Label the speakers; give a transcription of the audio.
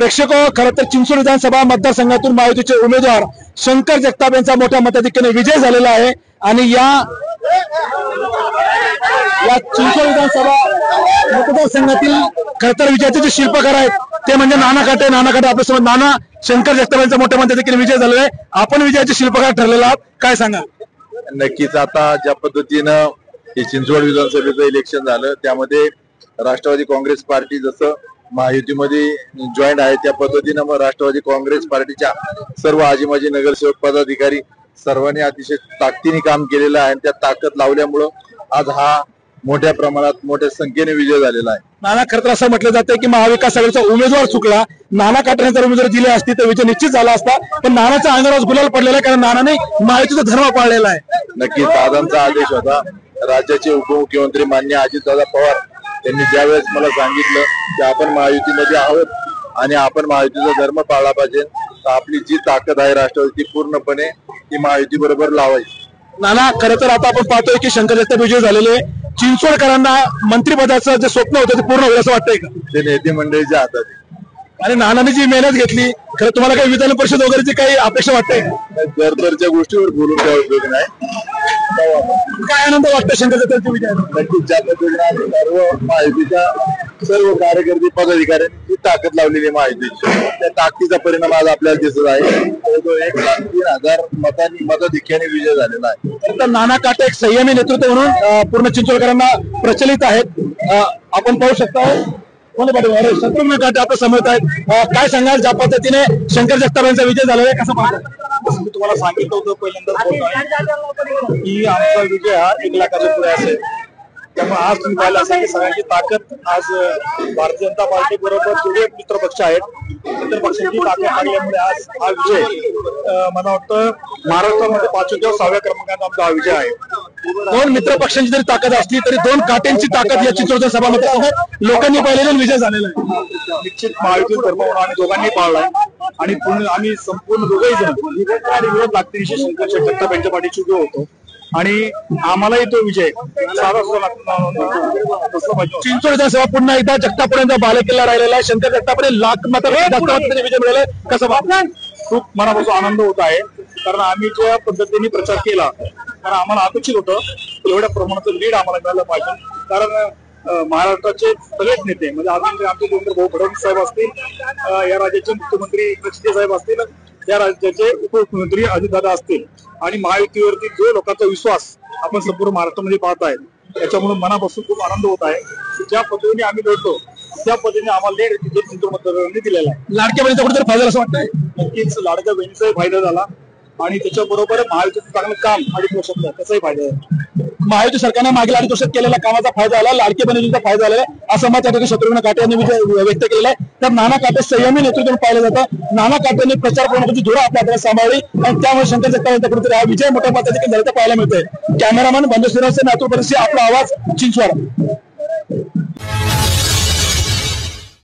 Speaker 1: प्रेक्षक खरं तर चिंचवड विधानसभा मतदारसंघातून महायुतीचे उमेदवार शंकर जगताप यांचा मोठ्या मताधिक्याने विजय झालेला आहे आणि या चिंचवड विधानसभा मतदारसंघातील खरं तर विजयाचे जे शिल्पकार आहेत ते म्हणजे नाना काटे आपल्यासोबत नाना शंकर जगताप यांचा मोठ्या मताधिक्याने विजय झालेला आहे। आपण विजयाचे शिल्पकार ठरलेला आहात, काय सांगा?
Speaker 2: नक्कीच आता ज्या पद्धतीनं हे चिंचवड विधानसभेचं इलेक्शन झालं त्यामध्ये राष्ट्रवादी काँग्रेस पार्टी जसं महायुतीमध्ये जॉईंट आहे त्या पद्धतीनं मग राष्ट्रवादी काँग्रेस पार्टीच्या सर्व आजी माजी नगरसेवक पदाधिकारी सर्वांनी अतिशय ताकदीने काम केलेलं आहे आणि त्या ताकद लावल्यामुळं आज हा मोठ्या प्रमाणात मोठ्या संख्येने विजय झालेला आहे।
Speaker 1: नाना खरं तर असं म्हटलं जातं की महाविकास आघाडीचा उमेदवार चुकला, नाना काटेने जर उमेदवार दिले असती तर विजय निश्चित झाला असता, पण नानाचा अंगावर गुलाल पडलेला आहे कारण नानाने महायुतीचा धर्म पाळलेला आहे।
Speaker 2: नक्कीच दादांचा आदेश होता। राज्याचे उपमुख्यमंत्री माननीय अजितदादा पवार यांनी ज्यावेळेस मला सांगितलं की आपण महायुतीमध्ये आहोत आणि आपण महायुतीचा धर्म पाळला पाहिजे तर आपली जी ताकद आहे राष्ट्रवादी पूर्णपणे ती महायुती बरोबर लावायची।
Speaker 1: नाना खरं तर आता आपण पाहतोय की शंकर जगताप विजय झालेले, चिंचवडकरांना मंत्रिपदाचं जे स्वप्न होतं ते पूर्ण होईल असं वाटतंय का?
Speaker 2: ते नेते मंडळीच्या हातात आहे
Speaker 1: आणि नानाने जी मेहनत घेतली, खरं तुम्हाला काही विधान परिषद वगैरेची काही अपेक्षा वाटते का?
Speaker 2: दरदरच्या गोष्टीवर बोलून काय उपयोग नाही।
Speaker 1: काय आनंद वाटतो शंकर जगतापच्या विजयाचा?
Speaker 2: नक्कीच ज्या पद्धतीने सर्व महायुतीच्या सर्व कार्यकर्ते पदाधिकाऱ्यांनी जी ताकद लावलेली आहे महायुतीची त्या ताकदीचा परिणाम आज आपल्याला दिसत आहे। तो 1,03,000 मताधिक्याने विजय झालेला आहे।
Speaker 1: तर नाना काटे एक संयमी नेतृत्व म्हणून पूर्ण चिंचवडकरांना प्रचलित आहेत। आपण पाहू शकता शत्रुघ्न काटे आपल्या समोर आहेत, काय सांगाल ज्या पद्धतीने शंकर जगताप यांचा विजय झालेला आहे, कसं पाहता?
Speaker 3: मी तुम्हाला सांगितलं होतं पहिल्यांदा की आमचा विजय हा 1 लाखाच्या पुढे असेल, त्यामुळे आज तुम्ही पाहिलं असेल की सगळ्यांची ताकद आज भारतीय जनता पार्टी बरोबर जेवढे मित्र पक्ष आहेत इतर पक्षांची ताकद लागल्यामुळे आज हा विजय मला वाटतं महाराष्ट्रामध्ये 5व्या किंवा 6व्या क्रमांकाचा आमचा हा विजय आहे।
Speaker 1: 2 मित्र पक्षांची जरी ताकद असली तरी 2 काट्यांची ताकद या चिंचवड सभा मतदारसंघात लोकांनी पाहिलेलं विजय झालेला आहे।
Speaker 3: निश्चित महायुती धर्म म्हणून आम्ही दोघांनी पाळलाय आणि आम्ही संपूर्ण दोघंही जण आणि विरोध लागते शंकर जगताप यांच्या पाठीशी उभे होतो आणि आम्हालाही तो विजय सारा
Speaker 1: चिंचवड विधानसभा पुन्हा एकदा जगतापर्यंत बालेकिल्ला राहिलेला आहे। शंकर जगतापने लाख मतांनी विजय मिळाला, कसं वाटतं?
Speaker 3: खूप मनापासून आनंद होत आहे कारण आम्ही ज्या पद्धतीने प्रचार केला कारण आम्हाला अपेक्षित होतं एवढ्या प्रमाणाचं लीड आम्हाला मिळालं पाहिजे कारण महाराष्ट्राचे सगळेच नेते म्हणजे आमचे देवेंद्र भाऊ फडणवीस साहेब असतील, या राज्याचे मुख्यमंत्री एकनाथ शिंदे साहेब असतील, या राज्याचे उपमुख्यमंत्री अजितदादा असतील आणि महायुतीवरती जो लोकांचा विश्वास आपण संपूर्ण महाराष्ट्रामध्ये पाहत आहे त्याच्यामुळे मनापासून खूप आनंद होत आहे। ज्या पद्धतीने आम्ही लढतो त्या पद्धतीने आम्हाला लीड चिंचवड मतदारांनी दिलेला आहे।
Speaker 1: लाडक्या बहिणीचा कुठेतरी फायदा असं वाटतंय?
Speaker 3: नक्कीच लाडक्या बहिणीचाही फायदा झाला आणि त्याच्याबरोबर महायुतीचं चांगलं काम 2.5 वर्षात त्याचाही फायदा झाला।
Speaker 1: महायुती सरकारने मागील 2.5 वर्षात केलेल्या कामाचा फायदा झाला, लाडकी बहिणीचा फायदा झालेला आहे असं मत या ठिकाणी शत्रुघ्न काटे यांनी व्यक्त केलेलं आहे। तर नाना काटे संयमी नेतृत्व पाहिलं जातं, नाना काटेंनी प्रचार प्रमुखाची धुरा आपल्या हाताला सांभाळली आणि त्यामुळे शंकर जगताप यांचा कुठेतरी हा विजय मोठ्या मताधिक्याने झाल्याचं पाहायला मिळतंय। कॅमेरामॅन बंधू श्रीनिवास, नातूर परिषद, आपला आवाज, चिंचवड।